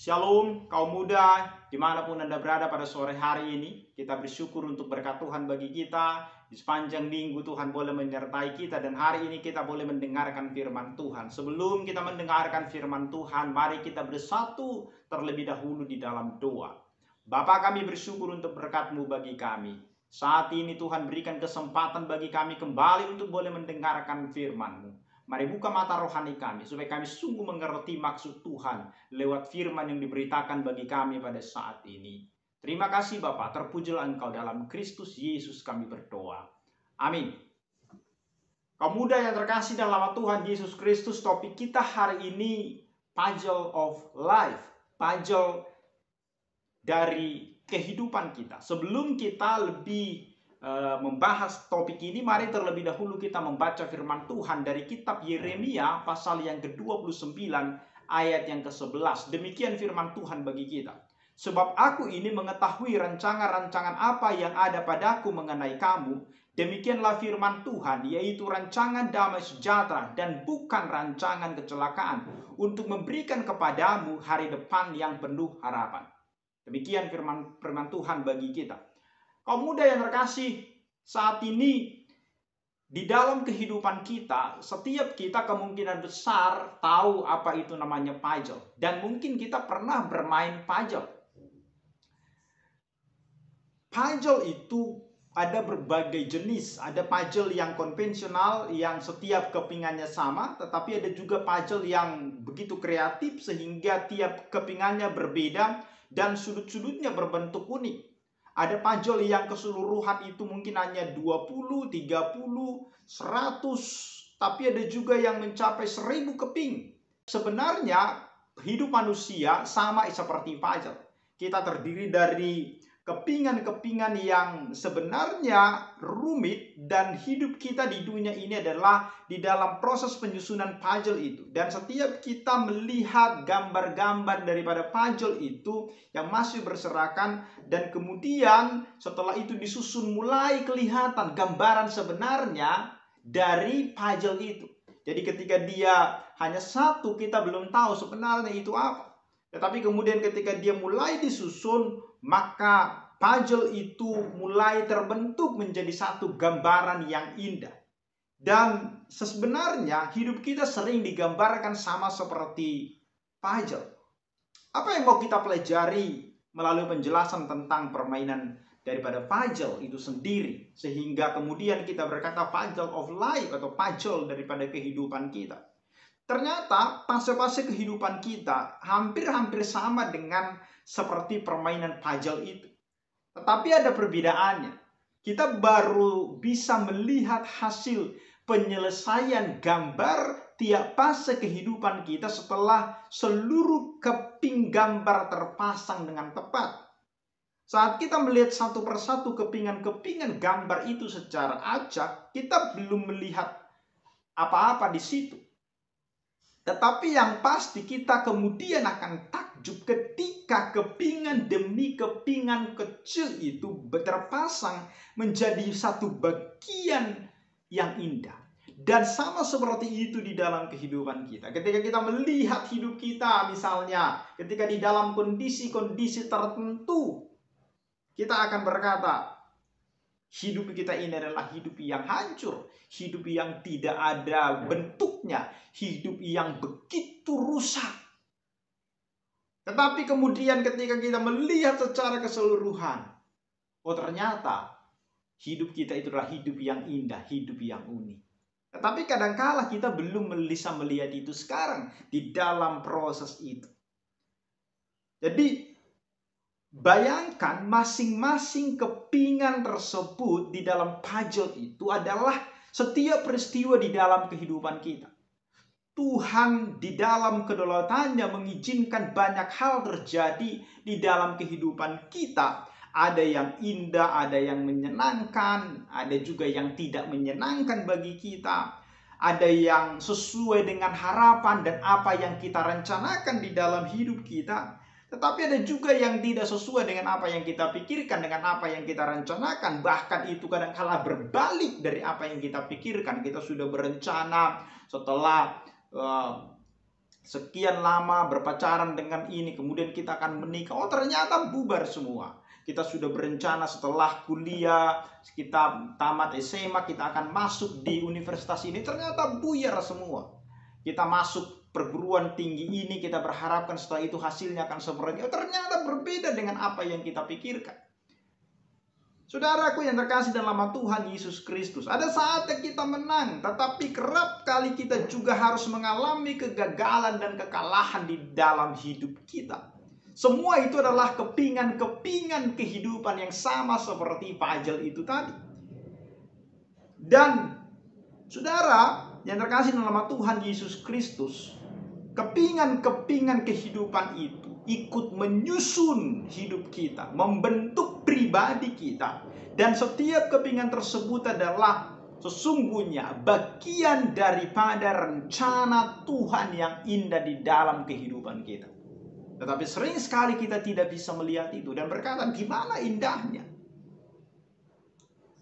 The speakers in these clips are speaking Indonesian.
Shalom kaum muda, dimanapun Anda berada pada sore hari ini. Kita bersyukur untuk berkat Tuhan bagi kita. Di sepanjang minggu Tuhan boleh menyertai kita, dan hari ini kita boleh mendengarkan firman Tuhan. Sebelum kita mendengarkan firman Tuhan, mari kita bersatu terlebih dahulu di dalam doa. Bapa, kami bersyukur untuk berkat-Mu bagi kami. Saat ini Tuhan berikan kesempatan bagi kami kembali untuk boleh mendengarkan firman-Mu. Mari buka mata rohani kami, supaya kami sungguh mengerti maksud Tuhan lewat firman yang diberitakan bagi kami pada saat ini. Terima kasih Bapa, terpujilah Engkau, dalam Kristus Yesus kami berdoa. Amin. Kaum muda yang terkasih dalam nama Tuhan Yesus Kristus, topik kita hari ini puzzle of life, puzzle dari kehidupan kita. Sebelum kita lebih membahas topik ini, mari terlebih dahulu kita membaca firman Tuhan dari kitab Yeremia pasal yang ke-29 ayat yang ke-11. Demikian firman Tuhan bagi kita. Sebab aku ini mengetahui rancangan-rancangan apa yang ada padaku mengenai kamu, demikianlah firman Tuhan, yaitu rancangan damai sejahtera dan bukan rancangan kecelakaan, untuk memberikan kepadamu hari depan yang penuh harapan. Demikian firman Tuhan bagi kita. Kaum muda yang terkasih, saat ini di dalam kehidupan kita, setiap kita kemungkinan besar tahu apa itu namanya puzzle. Dan mungkin kita pernah bermain puzzle. Puzzle itu ada berbagai jenis. Ada puzzle yang konvensional, yang setiap kepingannya sama. Tetapi ada juga puzzle yang begitu kreatif sehingga tiap kepingannya berbeda dan sudut-sudutnya berbentuk unik. Ada puzzle yang keseluruhan itu mungkin hanya 20, 30, 100. Tapi ada juga yang mencapai 1000 keping. Sebenarnya hidup manusia sama seperti puzzle. Kita terdiri dari kepingan-kepingan yang sebenarnya rumit, dan hidup kita di dunia ini adalah di dalam proses penyusunan puzzle itu. Dan setiap kita melihat gambar-gambar daripada puzzle itu yang masih berserakan, dan kemudian setelah itu disusun, mulai kelihatan gambaran sebenarnya dari puzzle itu. Jadi ketika dia hanya satu, kita belum tahu sebenarnya itu apa. Tetapi kemudian ketika dia mulai disusun, maka puzzle itu mulai terbentuk menjadi satu gambaran yang indah. Dan sebenarnya hidup kita sering digambarkan sama seperti puzzle. Apa yang mau kita pelajari melalui penjelasan tentang permainan daripada puzzle itu sendiri, sehingga kemudian kita berkata puzzle of life atau puzzle daripada kehidupan kita? Ternyata fase-fase kehidupan kita hampir-hampir sama dengan seperti permainan puzzle itu. Tetapi ada perbedaannya. Kita baru bisa melihat hasil penyelesaian gambar tiap fase kehidupan kita setelah seluruh keping gambar terpasang dengan tepat. Saat kita melihat satu persatu kepingan-kepingan gambar itu secara acak, kita belum melihat apa-apa di situ. Tetapi yang pasti kita kemudian akan takjub ketika kepingan demi kepingan kecil itu terpasang menjadi satu bagian yang indah. Dan sama seperti itu di dalam kehidupan kita. Ketika kita melihat hidup kita, misalnya ketika di dalam kondisi-kondisi tertentu, kita akan berkata, hidup kita ini adalah hidup yang hancur, hidup yang tidak ada bentuknya, hidup yang begitu rusak. Tetapi kemudian ketika kita melihat secara keseluruhan, oh ternyata hidup kita itu adalah hidup yang indah, hidup yang unik. Tetapi kadangkala kita belum bisa melihat itu sekarang di dalam proses itu. Jadi bayangkan masing-masing kepingan tersebut di dalam puzzle itu adalah setiap peristiwa di dalam kehidupan kita. Tuhan di dalam kedaulatannya mengizinkan banyak hal terjadi di dalam kehidupan kita. Ada yang indah, ada yang menyenangkan, ada juga yang tidak menyenangkan bagi kita. Ada yang sesuai dengan harapan dan apa yang kita rencanakan di dalam hidup kita. Tetapi ada juga yang tidak sesuai dengan apa yang kita pikirkan, dengan apa yang kita rencanakan. Bahkan itu kadang-kala berbalik dari apa yang kita pikirkan. Kita sudah berencana setelah Sekian lama berpacaran dengan ini, kemudian kita akan menikah. Oh, ternyata bubar semua. Kita sudah berencana setelah kuliah, kita tamat SMA, kita akan masuk di universitas ini. Ternyata buyar semua. Kita masuk perguruan tinggi ini, kita berharapkan setelah itu hasilnya akan seperti itu. Ternyata berbeda dengan apa yang kita pikirkan. Saudaraku yang terkasih dalam nama Tuhan Yesus Kristus, ada saatnya kita menang, tetapi kerap kali kita juga harus mengalami kegagalan dan kekalahan di dalam hidup kita. Semua itu adalah kepingan-kepingan kehidupan yang sama seperti pajal itu tadi. Dan saudara yang terkasih dalam nama Tuhan Yesus Kristus, kepingan-kepingan kehidupan itu ikut menyusun hidup kita, membentuk pribadi kita. Dan setiap kepingan tersebut adalah sesungguhnya bagian daripada rencana Tuhan yang indah di dalam kehidupan kita. Tetapi sering sekali kita tidak bisa melihat itu dan berkata, gimana indahnya.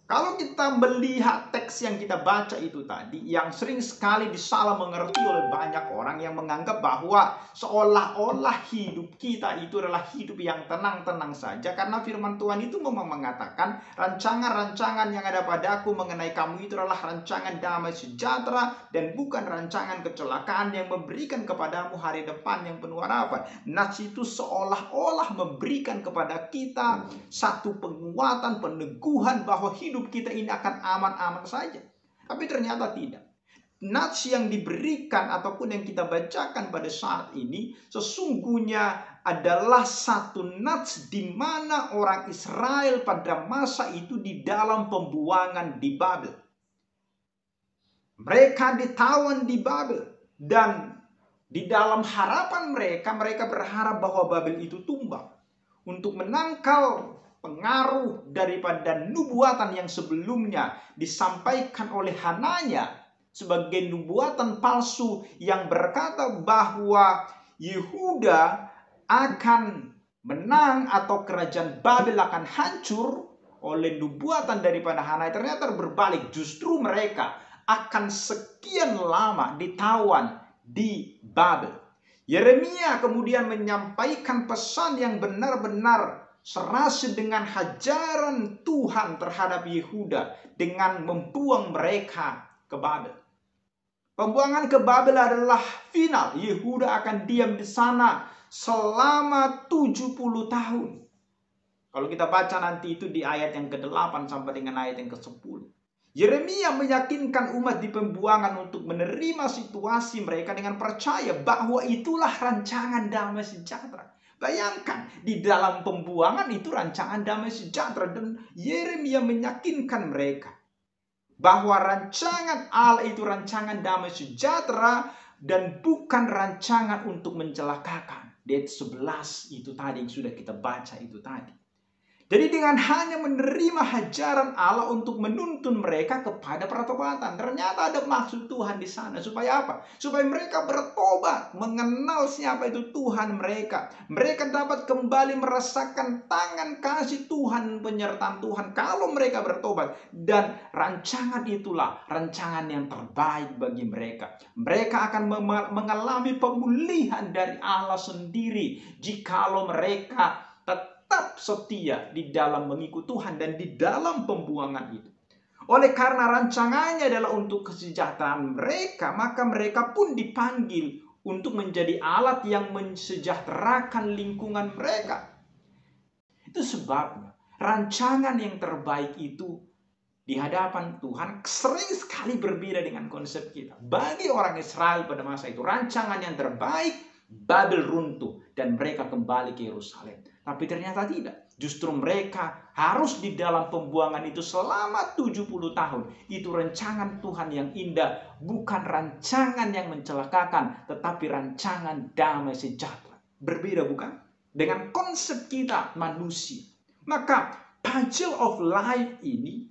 Kalau kita melihat teks yang kita baca itu tadi, yang sering sekali disalah mengerti oleh banyak orang yang menganggap bahwa seolah-olah hidup kita itu adalah hidup yang tenang-tenang saja. Karena firman Tuhan itu memang mengatakan, rancangan-rancangan yang ada padaku mengenai kamu itu adalah rancangan damai sejahtera dan bukan rancangan kecelakaan yang memberikan kepadamu hari depan yang penuh harapan. Nats itu seolah-olah memberikan kepada kita satu penguatan, peneguhan bahwa hidup kita ini akan aman-aman saja. Tapi ternyata tidak. Nats yang diberikan ataupun yang kita bacakan pada saat ini sesungguhnya adalah satu nats di mana orang Israel pada masa itu di dalam pembuangan di Babel. Mereka ditawan di Babel dan di dalam harapan mereka berharap bahwa Babel itu tumbang untuk menangkal pengaruh daripada nubuatan yang sebelumnya disampaikan oleh Hananya sebagai nubuatan palsu yang berkata bahwa Yehuda akan menang atau kerajaan Babel akan hancur oleh nubuatan daripada Hananya. Ternyata berbalik, justru mereka akan sekian lama ditawan di Babel. Yeremia kemudian menyampaikan pesan yang benar-benar serasi dengan hajaran Tuhan terhadap Yehuda dengan membuang mereka ke Babel. Pembuangan ke Babel adalah final. Yehuda akan diam di sana selama 70 tahun. Kalau kita baca nanti itu di ayat yang ke-8 sampai dengan ayat yang ke-10. Yeremia meyakinkan umat di pembuangan untuk menerima situasi mereka dengan percaya bahwa itulah rancangan damai sejahtera. Bayangkan, di dalam pembuangan itu rancangan damai sejahtera. Dan Yeremia meyakinkan mereka bahwa rancangan Allah itu rancangan damai sejahtera dan bukan rancangan untuk mencelakakan. Ayat 11 itu tadi yang sudah kita baca itu tadi. Jadi dengan hanya menerima hajaran Allah untuk menuntun mereka kepada pertobatan. Ternyata ada maksud Tuhan di sana. Supaya apa? Supaya mereka bertobat. Mengenal siapa itu Tuhan mereka. Mereka dapat kembali merasakan tangan kasih Tuhan, penyertaan Tuhan. Kalau mereka bertobat. Dan rancangan itulah rancangan yang terbaik bagi mereka. Mereka akan mengalami pemulihan dari Allah sendiri. Jikalau mereka tetap setia di dalam mengikut Tuhan dan di dalam pembuangan itu. Oleh karena rancangannya adalah untuk kesejahteraan mereka, maka mereka pun dipanggil untuk menjadi alat yang mensejahterakan lingkungan mereka. Itu sebabnya rancangan yang terbaik itu di hadapan Tuhan sering sekali berbeda dengan konsep kita. Bagi orang Israel pada masa itu, rancangan yang terbaik, Babel runtuh dan mereka kembali ke Yerusalem. Tapi ternyata tidak. Justru mereka harus di dalam pembuangan itu selama 70 tahun. Itu rancangan Tuhan yang indah. Bukan rancangan yang mencelakakan. Tetapi rancangan damai sejahtera. Berbeda bukan? Dengan konsep kita manusia. Maka puzzle of life ini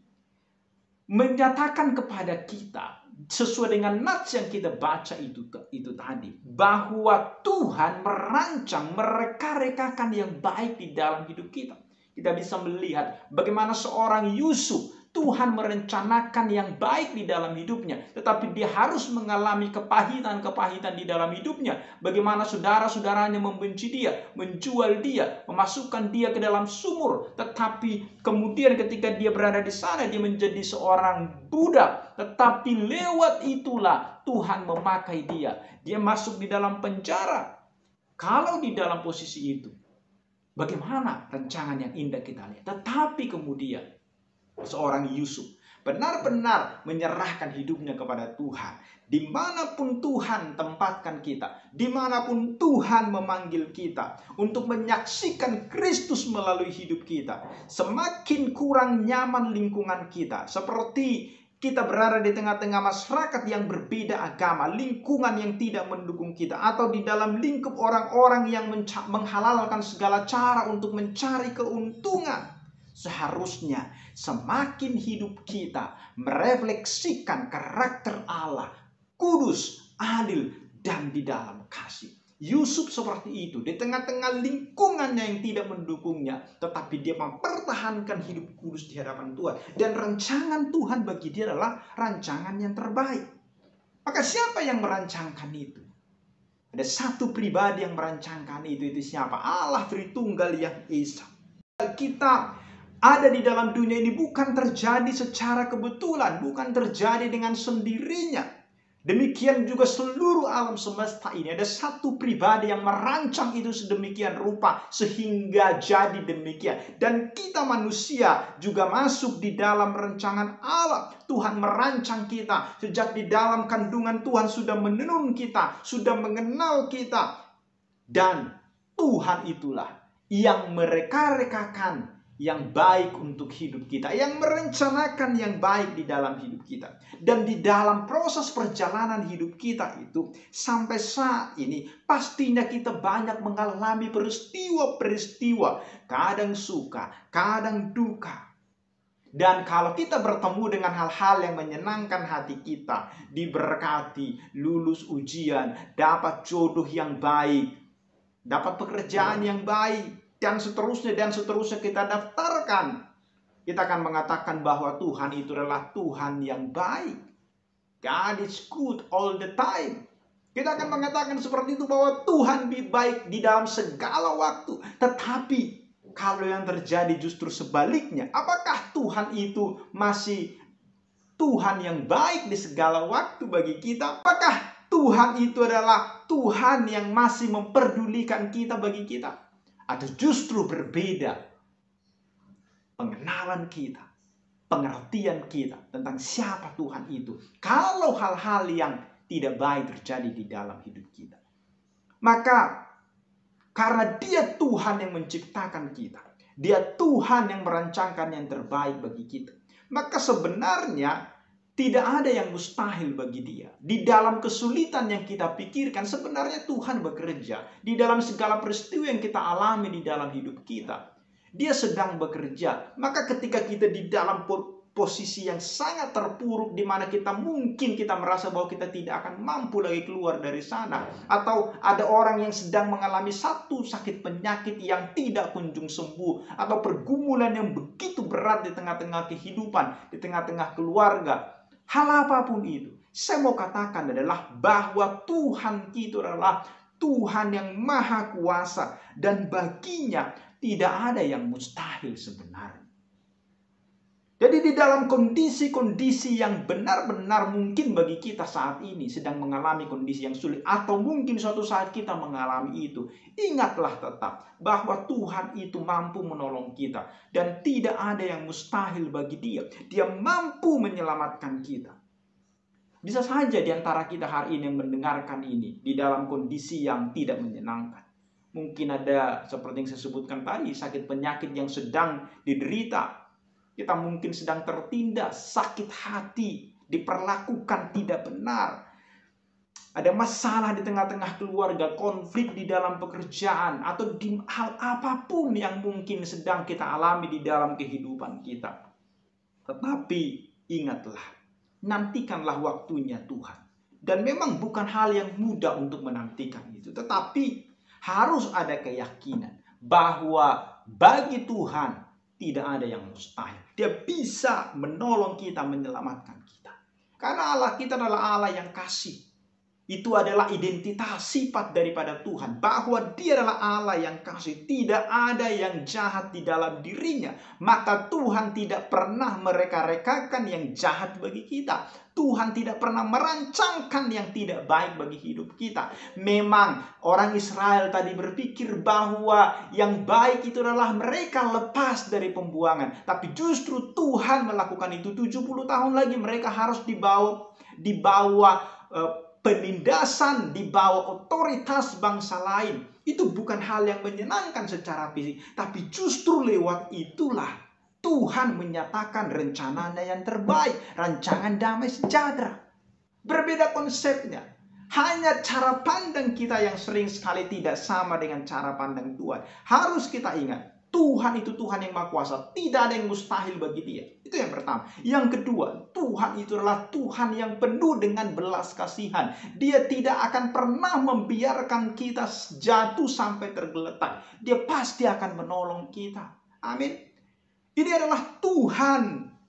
menyatakan kepada kita sesuai dengan nats yang kita baca itu tadi, bahwa Tuhan merancang, mereka-rekakan yang baik di dalam hidup kita. Kita bisa melihat bagaimana seorang Yusuf, Tuhan merencanakan yang baik di dalam hidupnya, tetapi dia harus mengalami kepahitan-kepahitan di dalam hidupnya. Bagaimana saudara-saudaranya membenci dia, menjual dia, memasukkan dia ke dalam sumur, tetapi kemudian ketika dia berada di sana, dia menjadi seorang budak. Tetapi lewat itulah Tuhan memakai dia. Dia masuk di dalam penjara. Kalau di dalam posisi itu, bagaimana rancangan yang indah kita lihat. Tetapi kemudian seorang Yusuf benar-benar menyerahkan hidupnya kepada Tuhan. Dimanapun Tuhan tempatkan kita, dimanapun Tuhan memanggil kita untuk menyaksikan Kristus melalui hidup kita, semakin kurang nyaman lingkungan kita, seperti kita berada di tengah-tengah masyarakat yang berbeda agama, lingkungan yang tidak mendukung kita, atau di dalam lingkup orang-orang yang menghalalkan segala cara untuk mencari keuntungan. Seharusnya semakin hidup kita merefleksikan karakter Allah, kudus, adil, dan di dalam kasih. Yusuf seperti itu, di tengah-tengah lingkungannya yang tidak mendukungnya, tetapi dia mempertahankan hidup kudus di hadapan Tuhan. Dan rancangan Tuhan bagi dia adalah rancangan yang terbaik. Maka siapa yang merancangkan itu? Ada satu pribadi yang merancangkan itu siapa? Allah Tritunggal yang Esa. Kita ada di dalam dunia ini bukan terjadi secara kebetulan, bukan terjadi dengan sendirinya. Demikian juga seluruh alam semesta ini, ada satu pribadi yang merancang itu sedemikian rupa sehingga jadi demikian. Dan kita manusia juga masuk di dalam rancangan Allah. Tuhan merancang kita sejak di dalam kandungan. Tuhan sudah menenun kita, sudah mengenal kita. Dan Tuhan itulah yang mereka-rekakan yang baik untuk hidup kita, yang merencanakan yang baik di dalam hidup kita. Dan di dalam proses perjalanan hidup kita itu, sampai saat ini, pastinya kita banyak mengalami peristiwa-peristiwa, kadang suka, kadang duka. Dan kalau kita bertemu dengan hal-hal yang menyenangkan hati kita, diberkati, lulus ujian, dapat jodoh yang baik, dapat pekerjaan yang baik, dan seterusnya kita daftarkan, kita akan mengatakan bahwa Tuhan itu adalah Tuhan yang baik. God is good all the time. Kita akan mengatakan seperti itu, bahwa Tuhan baik di dalam segala waktu. Tetapi kalau yang terjadi justru sebaliknya, apakah Tuhan itu masih Tuhan yang baik di segala waktu bagi kita? Apakah Tuhan itu adalah Tuhan yang masih memperdulikan kita bagi kita? Atau justru berbeda pengenalan kita, pengertian kita tentang siapa Tuhan itu, kalau hal-hal yang tidak baik terjadi di dalam hidup kita. Maka karena dia Tuhan yang menciptakan kita, dia Tuhan yang merancangkan yang terbaik bagi kita, maka sebenarnya tidak ada yang mustahil bagi dia. Di dalam kesulitan yang kita pikirkan, sebenarnya Tuhan bekerja. Di dalam segala peristiwa yang kita alami di dalam hidup kita, dia sedang bekerja. Maka ketika kita di dalam posisi yang sangat terpuruk, di mana kita merasa bahwa kita tidak akan mampu lagi keluar dari sana, atau ada orang yang sedang mengalami satu sakit penyakit yang tidak kunjung sembuh, atau pergumulan yang begitu berat di tengah-tengah kehidupan, di tengah-tengah keluarga, hal apapun itu, saya mau katakan adalah bahwa Tuhan kita adalah Tuhan yang maha kuasa, dan baginya tidak ada yang mustahil sebenarnya. Jadi di dalam kondisi-kondisi yang benar-benar mungkin bagi kita saat ini sedang mengalami kondisi yang sulit, atau mungkin suatu saat kita mengalami itu, ingatlah tetap bahwa Tuhan itu mampu menolong kita, dan tidak ada yang mustahil bagi dia. Dia mampu menyelamatkan kita. Bisa saja di antara kita hari ini yang mendengarkan ini di dalam kondisi yang tidak menyenangkan. Mungkin ada seperti yang saya sebutkan tadi, sakit penyakit yang sedang diderita. Kita mungkin sedang tertindas, sakit hati, diperlakukan tidak benar. Ada masalah di tengah-tengah keluarga, konflik di dalam pekerjaan, atau di hal apapun yang mungkin sedang kita alami di dalam kehidupan kita. Tetapi ingatlah, nantikanlah waktunya Tuhan. Dan memang bukan hal yang mudah untuk menantikan itu. Tetapi harus ada keyakinan bahwa bagi Tuhan tidak ada yang mustahil. Dia bisa menolong kita, menyelamatkan kita. Karena Allah kita adalah Allah yang kasih. Itu adalah identitas sifat daripada Tuhan. Bahwa dia adalah Allah yang kasih. Tidak ada yang jahat di dalam dirinya. Maka Tuhan tidak pernah mereka-rekakan yang jahat bagi kita. Tuhan tidak pernah merancangkan yang tidak baik bagi hidup kita. Memang orang Israel tadi berpikir bahwa yang baik itu adalah mereka lepas dari pembuangan. Tapi justru Tuhan melakukan itu. 70 tahun lagi mereka harus dibawa penindasan, di bawah otoritas bangsa lain. Itu bukan hal yang menyenangkan secara fisik, tapi justru lewat itulah Tuhan menyatakan rencananya yang terbaik, rancangan damai sejahtera. Berbeda konsepnya. Hanya cara pandang kita yang sering sekali tidak sama dengan cara pandang Tuhan. Harus kita ingat, Tuhan itu Tuhan yang Maha Kuasa. Tidak ada yang mustahil bagi dia. Itu yang pertama. Yang kedua, Tuhan itu adalah Tuhan yang penuh dengan belas kasihan. Dia tidak akan pernah membiarkan kita jatuh sampai tergeletak. Dia pasti akan menolong kita. Amin. Ini adalah Tuhan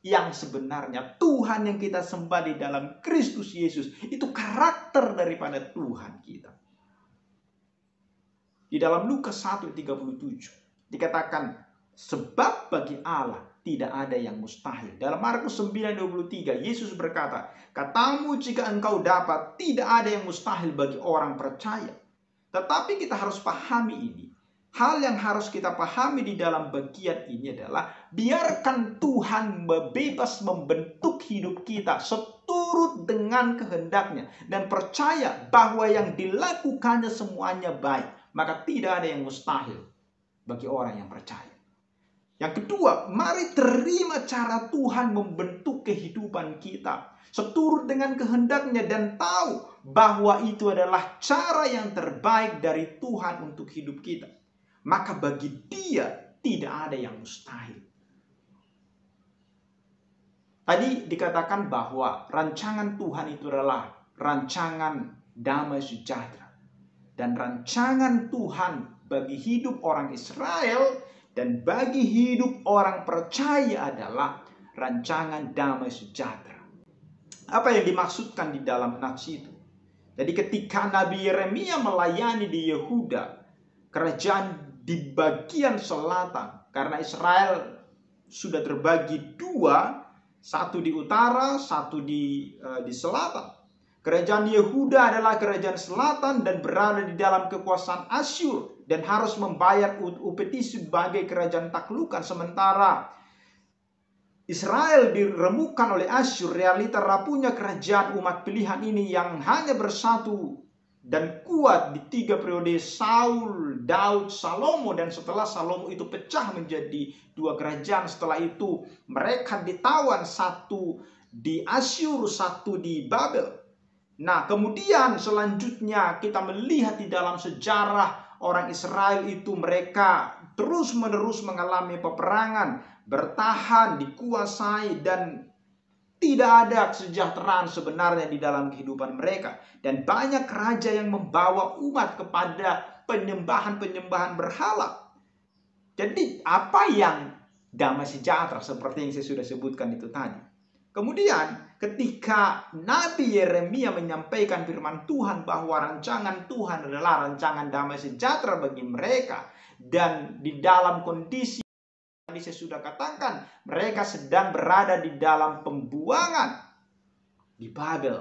yang sebenarnya. Tuhan yang kita sembah di dalam Kristus Yesus. Itu karakter daripada Tuhan kita. Di dalam Lukas 1:37. Dikatakan, sebab bagi Allah tidak ada yang mustahil. Dalam Markus 9:23, Yesus berkata, katamu jika engkau dapat, tidak ada yang mustahil bagi orang percaya. Tetapi kita harus pahami ini. Hal yang harus kita pahami di dalam bagian ini adalah, biarkan Tuhan bebas membentuk hidup kita seturut dengan kehendaknya. Dan percaya bahwa yang dilakukannya semuanya baik. Maka tidak ada yang mustahil bagi orang yang percaya. Yang kedua, mari terima cara Tuhan membentuk kehidupan kita seturut dengan kehendaknya dan tahu bahwa itu adalah cara yang terbaik dari Tuhan untuk hidup kita. Maka bagi dia tidak ada yang mustahil. Tadi dikatakan bahwa rancangan Tuhan itu adalah rancangan damai sejahtera. Dan rancangan Tuhan bagi hidup orang Israel dan bagi hidup orang percaya adalah rancangan damai sejahtera. Apa yang dimaksudkan di dalam nats itu? Jadi ketika Nabi Yeremia melayani di Yehuda, kerajaan di bagian selatan, karena Israel sudah terbagi dua, satu di utara, satu di selatan. Kerajaan Yehuda adalah kerajaan selatan dan berada di dalam kekuasaan Asyur dan harus membayar upeti sebagai kerajaan taklukan. Sementara Israel diremukkan oleh Asyur, realita rapuhnya kerajaan umat pilihan ini yang hanya bersatu dan kuat di 3 periode Saul, Daud, Salomo, dan setelah Salomo itu pecah menjadi 2 kerajaan. Setelah itu mereka ditawan, satu di Asyur, satu di Babel. Nah, kemudian selanjutnya kita melihat di dalam sejarah orang Israel itu mereka terus-menerus mengalami peperangan, bertahan, dikuasai, dan tidak ada kesejahteraan sebenarnya di dalam kehidupan mereka. Dan banyak raja yang membawa umat kepada penyembahan-penyembahan berhala. Jadi apa yang damai sejahtera seperti yang saya sudah sebutkan itu tadi. Kemudian ketika Nabi Yeremia menyampaikan firman Tuhan bahwa rancangan Tuhan adalah rancangan damai sejahtera bagi mereka. Dan di dalam kondisi tadi saya sudah katakan, mereka sedang berada di dalam pembuangan di Babel.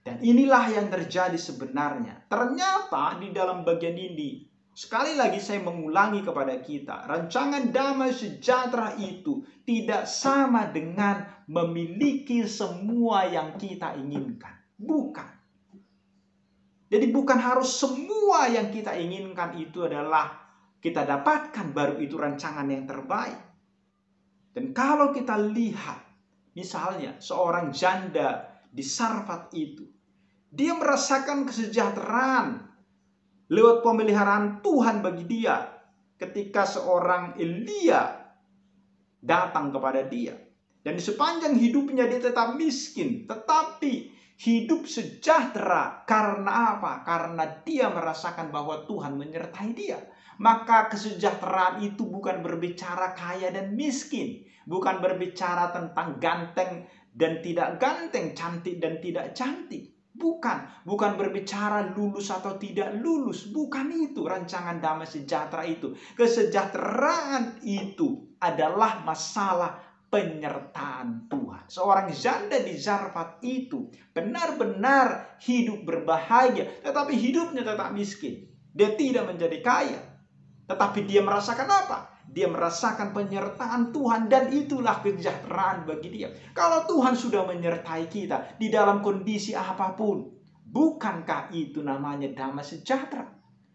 Dan inilah yang terjadi sebenarnya. Ternyata di dalam bagian ini, sekali lagi saya mengulangi kepada kita, rancangan damai sejahtera itu tidak sama dengan memiliki semua yang kita inginkan. Bukan. Jadi bukan harus semua yang kita inginkan itu adalah kita dapatkan, baru itu rancangan yang terbaik. Dan kalau kita lihat, misalnya seorang janda di Sarfat itu, dia merasakan kesejahteraan lewat pemeliharaan Tuhan bagi dia ketika seorang Elia datang kepada dia. Dan di sepanjang hidupnya dia tetap miskin, tetapi hidup sejahtera. Karena apa? Karena dia merasakan bahwa Tuhan menyertai dia. Maka kesejahteraan itu bukan berbicara kaya dan miskin, bukan berbicara tentang ganteng dan tidak ganteng, cantik dan tidak cantik. Bukan berbicara lulus atau tidak lulus. Bukan itu rancangan damai sejahtera itu. Kesejahteraan itu adalah masalah penyertaan Tuhan. Seorang janda di Zarfat itu benar-benar hidup berbahagia, tetapi hidupnya tetap miskin. Dia tidak menjadi kaya, tetapi dia merasakan apa? Dia merasakan penyertaan Tuhan, dan itulah kesejahteraan bagi dia. Kalau Tuhan sudah menyertai kita di dalam kondisi apapun, bukankah itu namanya damai sejahtera?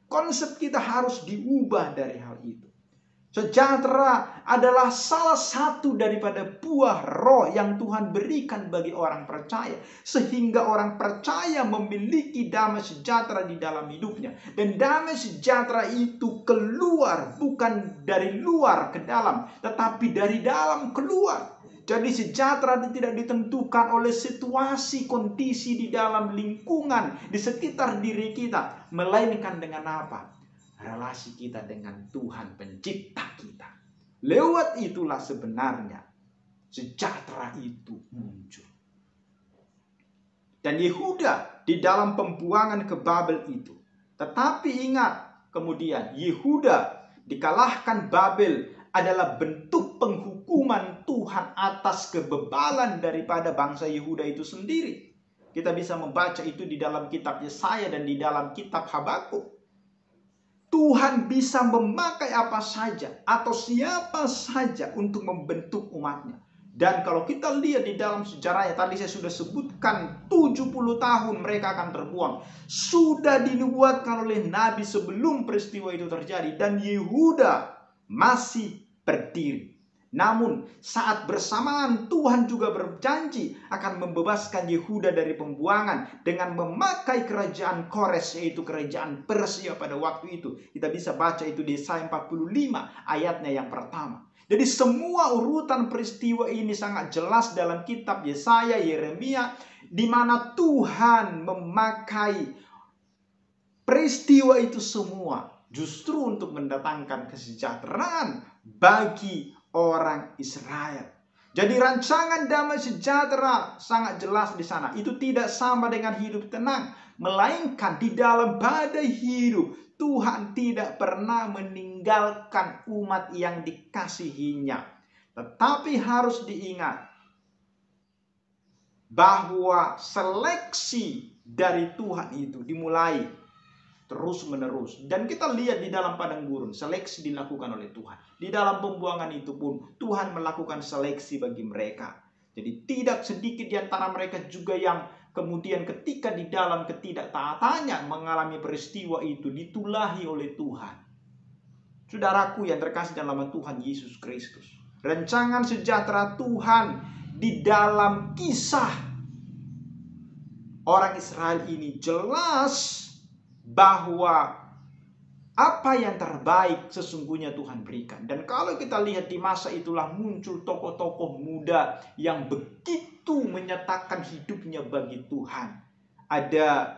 Konsep kita harus diubah dari hal itu. Sejahtera adalah salah satu daripada buah roh yang Tuhan berikan bagi orang percaya, sehingga orang percaya memiliki damai sejahtera di dalam hidupnya. Dan damai sejahtera itu keluar, bukan dari luar ke dalam, tetapi dari dalam keluar. Jadi sejahtera tidak ditentukan oleh situasi, kondisi di dalam lingkungan, di sekitar diri kita, melainkan dengan apa? Relasi kita dengan Tuhan pencipta kita. Lewat itulah sebenarnya sejahtera itu muncul. Dan Yehuda di dalam pembuangan ke Babel itu. Tetapi ingat, kemudian Yehuda dikalahkan Babel adalah bentuk penghukuman Tuhan atas kebebalan daripada bangsa Yehuda itu sendiri. Kita bisa membaca itu di dalam kitab Yesaya dan di dalam kitab Habakuk. Tuhan bisa memakai apa saja atau siapa saja untuk membentuk umatnya. Dan kalau kita lihat di dalam sejarahnya, tadi saya sudah sebutkan 70 tahun mereka akan terbuang. Sudah dinubuatkan oleh Nabi sebelum peristiwa itu terjadi. Dan Yehuda masih berdiri. Namun saat bersamaan Tuhan juga berjanji akan membebaskan Yehuda dari pembuangan dengan memakai kerajaan Kores, yaitu kerajaan Persia pada waktu itu. Kita bisa baca itu di Yesaya 45 ayatnya yang pertama. Jadi semua urutan peristiwa ini sangat jelas dalam kitab Yesaya, Yeremia, di mana Tuhan memakai peristiwa itu semua justru untuk mendatangkan kesejahteraan bagi orang Israel. Jadi rancangan damai sejahtera sangat jelas di sana. Itu tidak sama dengan hidup tenang, melainkan di dalam badai hidup Tuhan tidak pernah meninggalkan umat yang dikasihinya. Tetapi harus diingat bahwa seleksi dari Tuhan itu dimulai terus menerus. Dan kita lihat di dalam padang gurun, seleksi dilakukan oleh Tuhan. Di dalam pembuangan itu pun Tuhan melakukan seleksi bagi mereka. Jadi tidak sedikit di antara mereka juga yang kemudian ketika di dalam ketidaktaatannya mengalami peristiwa itu ditulahi oleh Tuhan. Saudaraku yang terkasih dalam nama Tuhan Yesus Kristus, rancangan sejahtera Tuhan di dalam kisah orang Israel ini jelas bahwa apa yang terbaik sesungguhnya Tuhan berikan. Dan kalau kita lihat di masa itulah muncul tokoh-tokoh muda yang begitu menyatakan hidupnya bagi Tuhan. Ada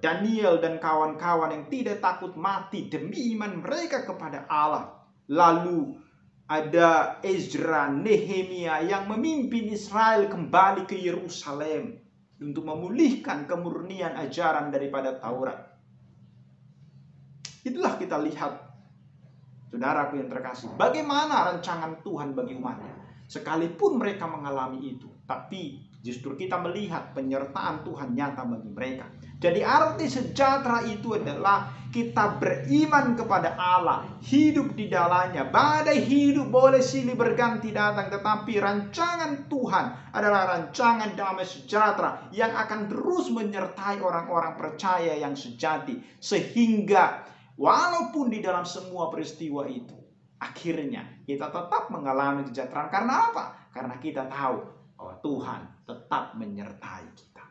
Daniel dan kawan-kawan yang tidak takut mati demi iman mereka kepada Allah. Lalu ada Ezra, Nehemia yang memimpin Israel kembali ke Yerusalem untuk memulihkan kemurnian ajaran daripada Taurat. Itulah kita lihat, saudaraku yang terkasih, bagaimana rancangan Tuhan bagi umatnya. Sekalipun mereka mengalami itu, tapi justru kita melihat penyertaan Tuhan nyata bagi mereka. Jadi arti sejahtera itu adalah kita beriman kepada Allah, hidup di dalamnya. Badai hidup boleh silih berganti datang, tetapi rancangan Tuhan adalah rancangan damai sejahtera yang akan terus menyertai orang-orang percaya yang sejati. Sehingga walaupun di dalam semua peristiwa itu, akhirnya kita tetap mengalami kesejahteraan. Karena apa? Karena kita tahu bahwa Tuhan tetap menyertai kita.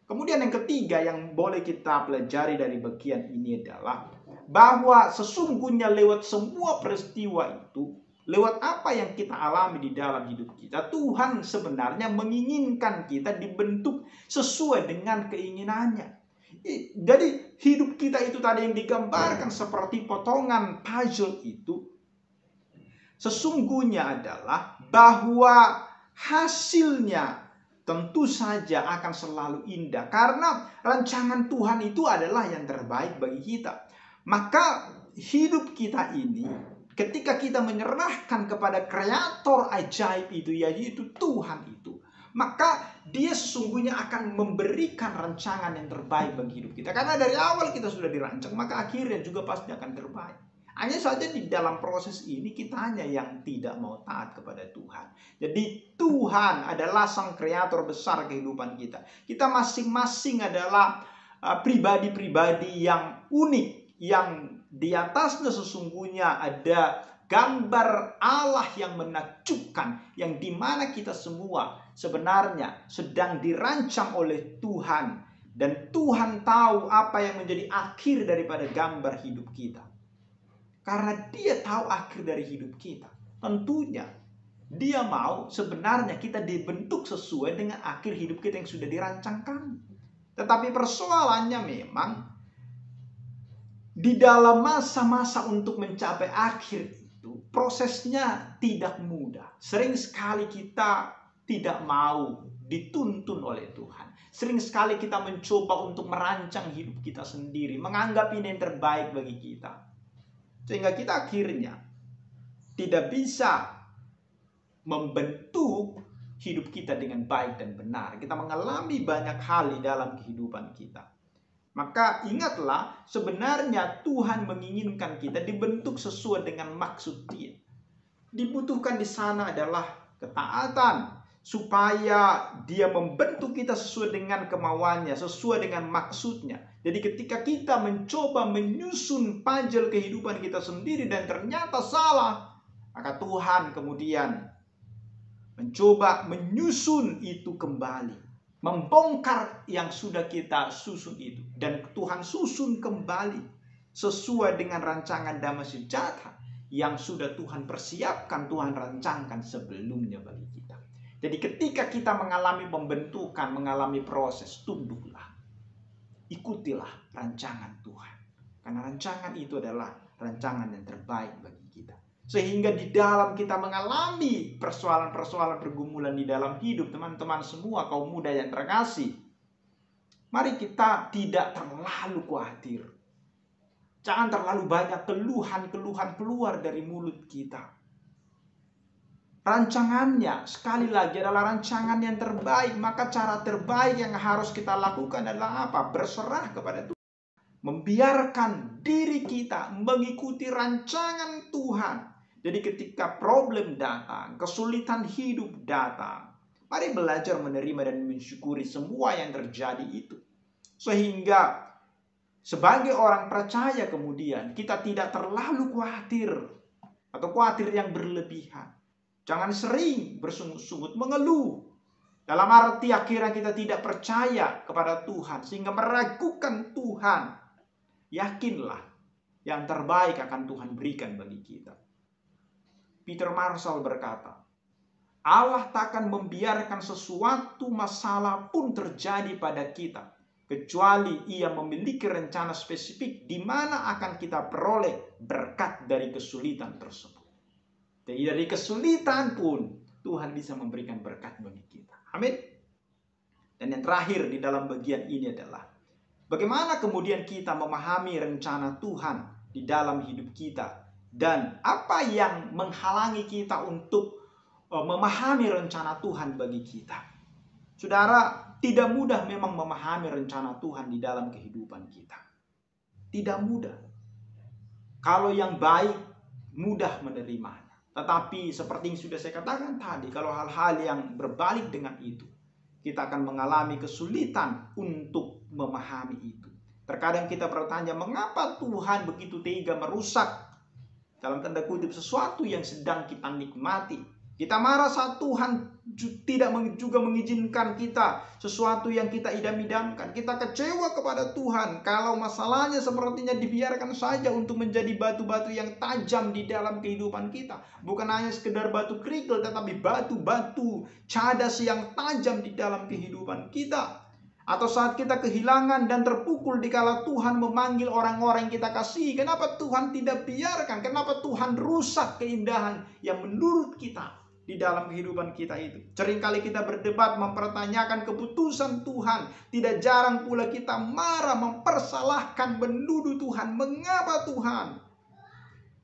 Kemudian yang ketiga yang boleh kita pelajari dari bagian ini adalah bahwa sesungguhnya lewat semua peristiwa itu, lewat apa yang kita alami di dalam hidup kita, Tuhan sebenarnya menginginkan kita dibentuk sesuai dengan keinginannya. Jadi hidup kita itu tadi yang digambarkan seperti potongan puzzle itu sesungguhnya adalah bahwa hasilnya tentu saja akan selalu indah. Karena rancangan Tuhan itu adalah yang terbaik bagi kita. Maka hidup kita ini ketika kita menyerahkan kepada kreator ajaib itu, yaitu Tuhan itu, maka dia sesungguhnya akan memberikan rancangan yang terbaik bagi hidup kita. Karena dari awal kita sudah dirancang, maka akhirnya juga pasti akan terbaik. Hanya saja di dalam proses ini kita hanya yang tidak mau taat kepada Tuhan. Jadi Tuhan adalah sang kreator besar kehidupan kita. Kita masing-masing adalah pribadi-pribadi yang unik, yang di atasnya sesungguhnya ada gambar Allah yang menakjubkan, yang dimana kita semua sebenarnya sedang dirancang oleh Tuhan, dan Tuhan tahu apa yang menjadi akhir daripada gambar hidup kita. Karena dia tahu akhir dari hidup kita. Tentunya dia mau sebenarnya kita dibentuk sesuai dengan akhir hidup kita yang sudah dirancangkan. Tetapi persoalannya memang di dalam masa-masa untuk mencapai akhir itu prosesnya tidak mudah. Sering sekali kita tidak mau dituntun oleh Tuhan. Sering sekali kita mencoba untuk merancang hidup kita sendiri, menganggap ini yang terbaik bagi kita. Sehingga kita akhirnya tidak bisa membentuk hidup kita dengan baik dan benar. Kita mengalami banyak hal di dalam kehidupan kita. Maka ingatlah, sebenarnya Tuhan menginginkan kita dibentuk sesuai dengan maksud Dia. Dibutuhkan di sana adalah ketaatan, supaya Dia membentuk kita sesuai dengan kemauannya, sesuai dengan maksudnya. Jadi ketika kita mencoba menyusun puzzle kehidupan kita sendiri dan ternyata salah, maka Tuhan kemudian mencoba menyusun itu kembali, membongkar yang sudah kita susun itu, dan Tuhan susun kembali sesuai dengan rancangan damai sejahtera yang sudah Tuhan persiapkan, Tuhan rancangkan sebelumnya bagi kita. Jadi ketika kita mengalami pembentukan, mengalami proses, tunduklah, ikutilah rancangan Tuhan. Karena rancangan itu adalah rancangan yang terbaik bagi kita. Sehingga di dalam kita mengalami persoalan-persoalan pergumulan di dalam hidup, teman-teman semua, kaum muda yang terkasih, mari kita tidak terlalu khawatir. Jangan terlalu banyak keluhan-keluhan keluar dari mulut kita. Rancangannya sekali lagi adalah rancangan yang terbaik. Maka cara terbaik yang harus kita lakukan adalah apa? Berserah kepada Tuhan. Membiarkan diri kita mengikuti rancangan Tuhan. Jadi ketika problem datang, kesulitan hidup datang, mari belajar menerima dan mensyukuri semua yang terjadi itu. Sehingga sebagai orang percaya kemudian kita tidak terlalu khawatir atau khawatir yang berlebihan. Jangan sering bersungut-sungut mengeluh. Dalam arti akhirnya kita tidak percaya kepada Tuhan sehingga meragukan Tuhan. Yakinlah yang terbaik akan Tuhan berikan bagi kita. Peter Marshall berkata, Allah takkan membiarkan sesuatu masalah pun terjadi pada kita, kecuali Ia memiliki rencana spesifik di mana akan kita peroleh berkat dari kesulitan tersebut. Jadi dari kesulitan pun Tuhan bisa memberikan berkat bagi kita. Amin. Dan yang terakhir di dalam bagian ini adalah bagaimana kemudian kita memahami rencana Tuhan di dalam hidup kita. Dan apa yang menghalangi kita untuk memahami rencana Tuhan bagi kita. Saudara, tidak mudah memang memahami rencana Tuhan di dalam kehidupan kita. Tidak mudah. Kalau yang baik, mudah menerimanya. Tetapi seperti yang sudah saya katakan tadi, kalau hal-hal yang berbalik dengan itu, kita akan mengalami kesulitan untuk memahami itu. Terkadang kita bertanya, mengapa Tuhan begitu tega merusak, dalam tanda kutip, sesuatu yang sedang kita nikmati. Kita marah saat Tuhan tidak juga mengizinkan kita sesuatu yang kita idam-idamkan. Kita kecewa kepada Tuhan kalau masalahnya sepertinya dibiarkan saja untuk menjadi batu-batu yang tajam di dalam kehidupan kita. Bukan hanya sekedar batu kerikil, tetapi batu-batu cadas yang tajam di dalam kehidupan kita. Atau saat kita kehilangan dan terpukul dikala Tuhan memanggil orang-orang yang kita kasihi. Kenapa Tuhan tidak biarkan? Kenapa Tuhan rusak keindahan yang menurut kita di dalam kehidupan kita itu? Seringkali kita berdebat, mempertanyakan keputusan Tuhan. Tidak jarang pula kita marah, mempersalahkan, menuduh Tuhan. Mengapa Tuhan?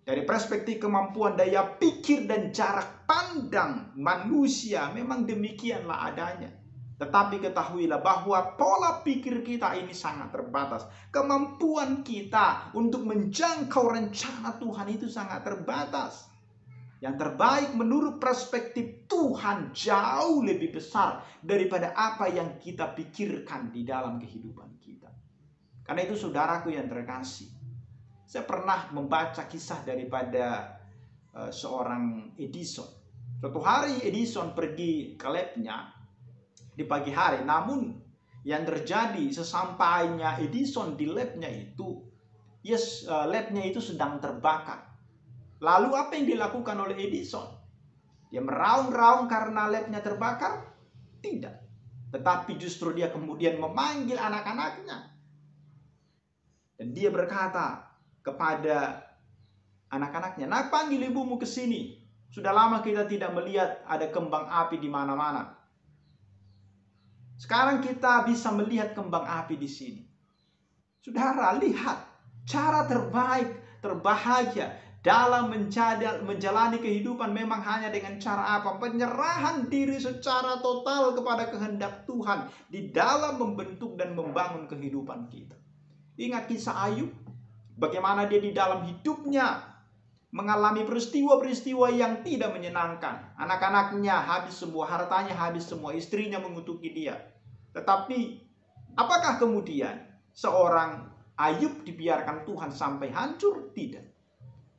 Dari perspektif kemampuan daya pikir dan jarak pandang manusia, memang demikianlah adanya. Tetapi ketahuilah bahwa pola pikir kita ini sangat terbatas. Kemampuan kita untuk menjangkau rencana Tuhan itu sangat terbatas. Yang terbaik menurut perspektif Tuhan jauh lebih besar daripada apa yang kita pikirkan di dalam kehidupan kita. Karena itu saudaraku yang terkasih, saya pernah membaca kisah daripada seorang Edison. Suatu hari Edison pergi ke labnya di pagi hari, namun yang terjadi sesampainya Edison di labnya itu, labnya itu sedang terbakar. Lalu apa yang dilakukan oleh Edison? Dia meraung-raung karena labnya terbakar? Tidak. Tetapi justru dia kemudian memanggil anak-anaknya. Dan dia berkata kepada anak-anaknya, "Nak, panggil ibumu ke sini. Sudah lama kita tidak melihat ada kembang api di mana-mana. Sekarang kita bisa melihat kembang api di sini." Saudara, lihat cara terbaik, terbahagia dalam menjalani kehidupan memang hanya dengan cara apa? Penyerahan diri secara total kepada kehendak Tuhan di dalam membentuk dan membangun kehidupan kita. Ingat kisah Ayub, bagaimana dia di dalam hidupnya mengalami peristiwa-peristiwa yang tidak menyenangkan. Anak-anaknya habis semua, hartanya habis semua, istrinya mengutuki dia. Tetapi apakah kemudian seorang Ayub dibiarkan Tuhan sampai hancur? Tidak.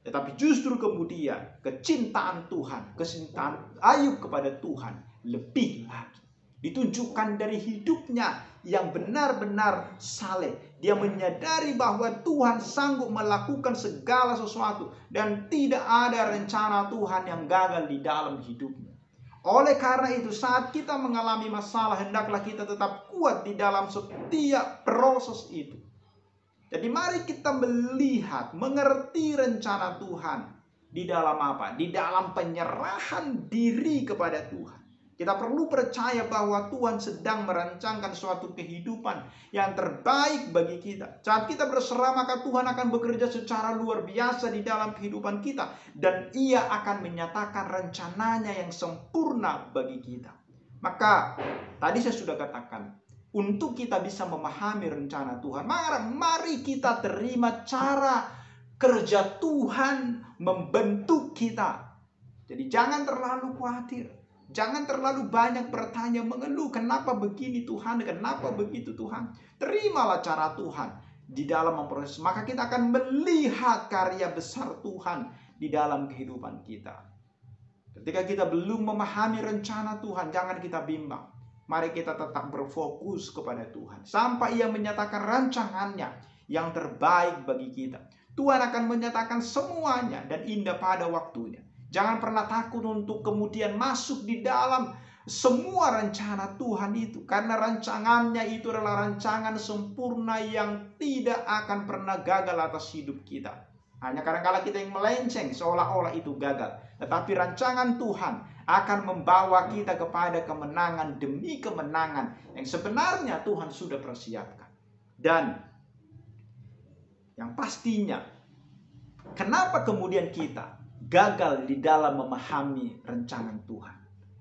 Tetapi justru kemudian kecintaan Tuhan, kecintaan Ayub kepada Tuhan lebih lagi ditunjukkan dari hidupnya yang benar-benar saleh. Dia menyadari bahwa Tuhan sanggup melakukan segala sesuatu dan tidak ada rencana Tuhan yang gagal di dalam hidupnya. Oleh karena itu, saat kita mengalami masalah, hendaklah kita tetap kuat di dalam setiap proses itu. Jadi mari kita melihat, mengerti rencana Tuhan di dalam apa? Di dalam penyerahan diri kepada Tuhan. Kita perlu percaya bahwa Tuhan sedang merancangkan suatu kehidupan yang terbaik bagi kita. Saat kita berserah, maka Tuhan akan bekerja secara luar biasa di dalam kehidupan kita. Dan Ia akan menyatakan rencananya yang sempurna bagi kita. Maka tadi saya sudah katakan, untuk kita bisa memahami rencana Tuhan, mari kita terima cara kerja Tuhan membentuk kita. Jadi jangan terlalu khawatir. Jangan terlalu banyak bertanya, mengeluh, kenapa begini Tuhan, kenapa begitu Tuhan. Terimalah cara Tuhan di dalam memproses. Maka kita akan melihat karya besar Tuhan di dalam kehidupan kita. Ketika kita belum memahami rencana Tuhan, jangan kita bimbang. Mari kita tetap berfokus kepada Tuhan. Sampai Ia menyatakan rancangannya yang terbaik bagi kita. Tuhan akan menyatakan semuanya dan indah pada waktunya. Jangan pernah takut untuk kemudian masuk di dalam semua rencana Tuhan itu. Karena rancangannya itu adalah rancangan sempurna yang tidak akan pernah gagal atas hidup kita. Hanya kadang-kala kita yang melenceng seolah-olah itu gagal. Tetapi rancangan Tuhan akan membawa kita kepada kemenangan demi kemenangan yang sebenarnya Tuhan sudah persiapkan. Dan yang pastinya, kenapa kemudian kita gagal di dalam memahami rancangan Tuhan?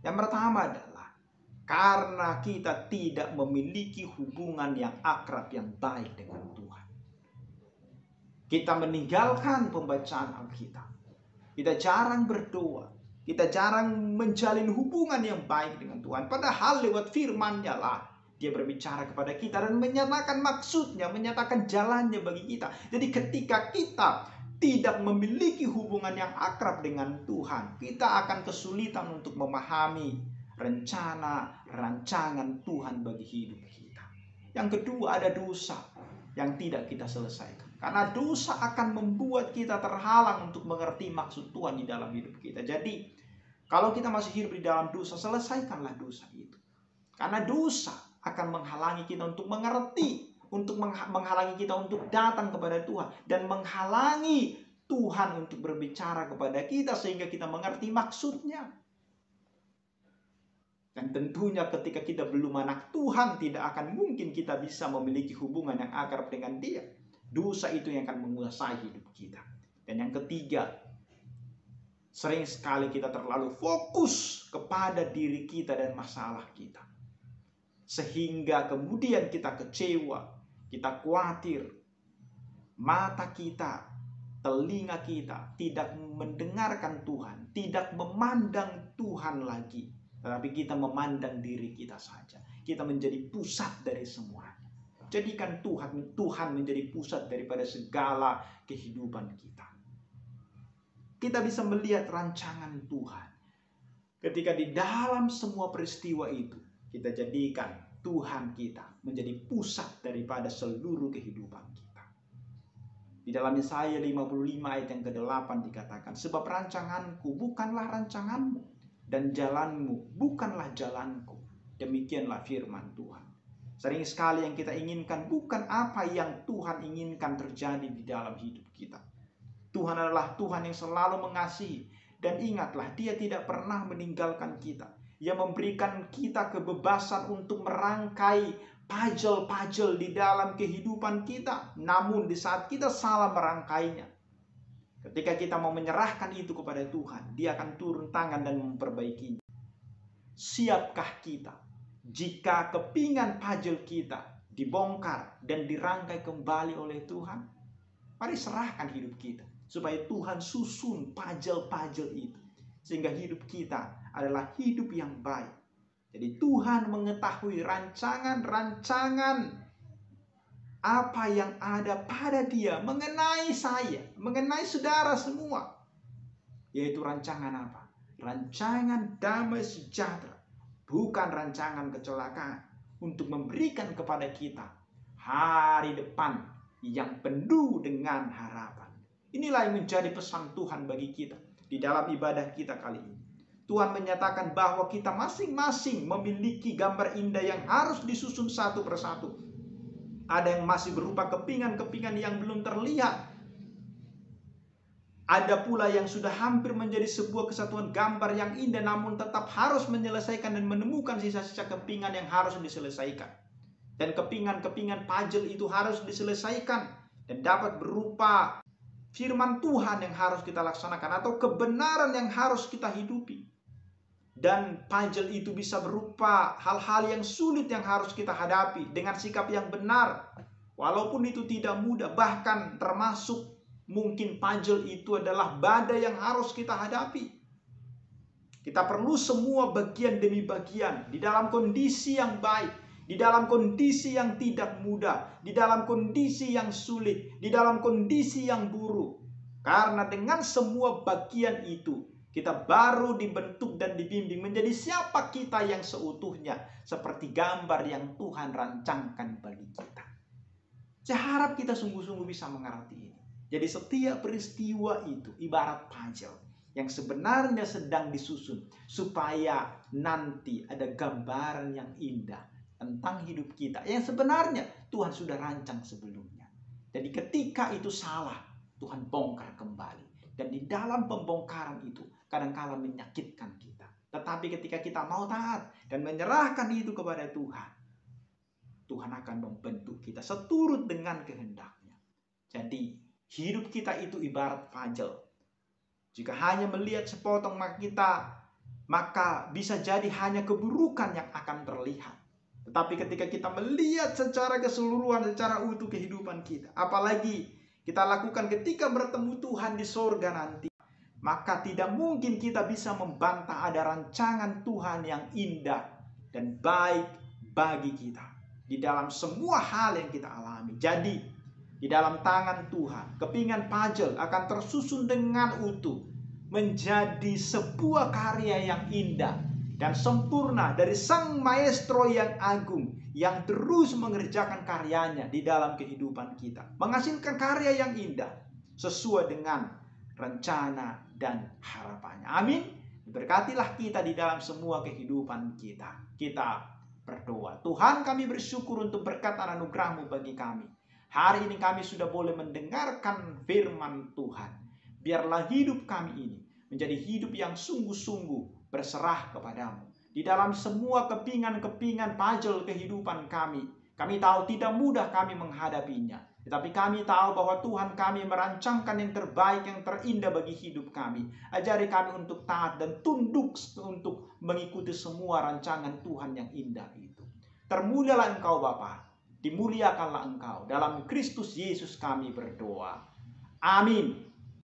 Yang pertama adalah karena kita tidak memiliki hubungan yang akrab, yang baik dengan Tuhan. Kita meninggalkan pembacaan Alkitab. Kita jarang berdoa. Kita jarang menjalin hubungan yang baik dengan Tuhan. Padahal lewat firman-Nya lah Dia berbicara kepada kita dan menyatakan maksudnya, menyatakan jalannya bagi kita. Jadi ketika kita tidak memiliki hubungan yang akrab dengan Tuhan, kita akan kesulitan untuk memahami rencana, rancangan Tuhan bagi hidup kita. Yang kedua, ada dosa yang tidak kita selesaikan. Karena dosa akan membuat kita terhalang untuk mengerti maksud Tuhan di dalam hidup kita. Jadi, kalau kita masih hidup di dalam dosa, selesaikanlah dosa itu. Karena dosa akan menghalangi kita untuk mengerti, untuk menghalangi kita untuk datang kepada Tuhan, dan menghalangi Tuhan untuk berbicara kepada kita sehingga kita mengerti maksudnya. Dan tentunya ketika kita belum anak Tuhan, tidak akan mungkin kita bisa memiliki hubungan yang akrab dengan Dia. Dosa itu yang akan menguasai hidup kita. Dan yang ketiga, sering sekali kita terlalu fokus kepada diri kita dan masalah kita, sehingga kemudian kita kecewa, kita khawatir, mata kita, telinga kita tidak mendengarkan Tuhan, tidak memandang Tuhan lagi, tetapi kita memandang diri kita saja. Kita menjadi pusat dari semuanya. Jadikan Tuhan menjadi pusat daripada segala kehidupan kita. Kita bisa melihat rancangan Tuhan. Ketika di dalam semua peristiwa itu, kita jadikan Tuhan kita menjadi pusat daripada seluruh kehidupan kita. Di dalam Yesaya 55 ayat yang ke-8 dikatakan, sebab rancanganku bukanlah rancanganmu, dan jalanmu bukanlah jalanku. Demikianlah firman Tuhan. Sering sekali yang kita inginkan bukan apa yang Tuhan inginkan terjadi di dalam hidup kita. Tuhan adalah Tuhan yang selalu mengasihi. Dan ingatlah, Dia tidak pernah meninggalkan kita. Ia memberikan kita kebebasan untuk merangkai puzzle-puzzle di dalam kehidupan kita. Namun di saat kita salah merangkainya, ketika kita mau menyerahkan itu kepada Tuhan, Dia akan turun tangan dan memperbaikinya. Siapkah kita jika kepingan puzzle kita dibongkar dan dirangkai kembali oleh Tuhan? Mari serahkan hidup kita, supaya Tuhan susun puzzle-puzzle itu, sehingga hidup kita adalah hidup yang baik. Jadi Tuhan mengetahui rancangan-rancangan apa yang ada pada Dia mengenai saya, mengenai saudara semua. Yaitu rancangan apa? Rancangan damai sejahtera, bukan rancangan kecelakaan, untuk memberikan kepada kita hari depan yang penuh dengan harapan. Inilah yang menjadi pesan Tuhan bagi kita di dalam ibadah kita kali ini. Tuhan menyatakan bahwa kita masing-masing memiliki gambar indah yang harus disusun satu persatu. Ada yang masih berupa kepingan-kepingan yang belum terlihat. Ada pula yang sudah hampir menjadi sebuah kesatuan gambar yang indah, namun tetap harus menyelesaikan dan menemukan sisa-sisa kepingan yang harus diselesaikan. Dan kepingan-kepingan puzzle itu harus diselesaikan dan dapat berupa firman Tuhan yang harus kita laksanakan atau kebenaran yang harus kita hidupi. Dan puzzle itu bisa berupa hal-hal yang sulit yang harus kita hadapi dengan sikap yang benar. Walaupun itu tidak mudah, bahkan termasuk mungkin puzzle itu adalah badai yang harus kita hadapi. Kita perlu semua bagian demi bagian di dalam kondisi yang baik, di dalam kondisi yang tidak mudah, di dalam kondisi yang sulit, di dalam kondisi yang buruk. Karena dengan semua bagian itu, kita baru dibentuk dan dibimbing menjadi siapa kita yang seutuhnya, seperti gambar yang Tuhan rancangkan bagi kita. Saya harap kita sungguh-sungguh bisa mengerti ini. Jadi setiap peristiwa itu ibarat puzzle yang sebenarnya sedang disusun supaya nanti ada gambaran yang indah tentang hidup kita yang sebenarnya Tuhan sudah rancang sebelumnya. Jadi ketika itu salah, Tuhan bongkar kembali. Dan di dalam pembongkaran itu kadang-kala menyakitkan kita. Tetapi ketika kita mau taat dan menyerahkan itu kepada Tuhan, Tuhan akan membentuk kita seturut dengan kehendaknya. Jadi hidup kita itu ibarat puzzle. Jika hanya melihat sepotong maka bisa jadi hanya keburukan yang akan terlihat. Tetapi ketika kita melihat secara keseluruhan, secara utuh kehidupan kita, apalagi kita lakukan ketika bertemu Tuhan di sorga nanti, maka tidak mungkin kita bisa membantah ada rancangan Tuhan yang indah dan baik bagi kita di dalam semua hal yang kita alami. Jadi di dalam tangan Tuhan, kepingan puzzle akan tersusun dengan utuh menjadi sebuah karya yang indah dan sempurna dari Sang Maestro yang agung, yang terus mengerjakan karyanya di dalam kehidupan kita, menghasilkan karya yang indah sesuai dengan rencana dan harapannya. Amin. Berkatilah kita di dalam semua kehidupan kita. Kita berdoa. Tuhan, kami bersyukur untuk berkat dan anugerah-Mu bagi kami. Hari ini kami sudah boleh mendengarkan firman Tuhan. Biarlah hidup kami ini menjadi hidup yang sungguh-sungguh berserah kepadamu. Di dalam semua kepingan-kepingan puzzle kehidupan kami tahu tidak mudah kami menghadapinya. Tetapi kami tahu bahwa Tuhan kami merancangkan yang terbaik, yang terindah bagi hidup kami. Ajari kami untuk taat dan tunduk untuk mengikuti semua rancangan Tuhan yang indah itu. Termulialah Engkau Bapa, dimuliakanlah Engkau. Dalam Kristus Yesus kami berdoa. Amin.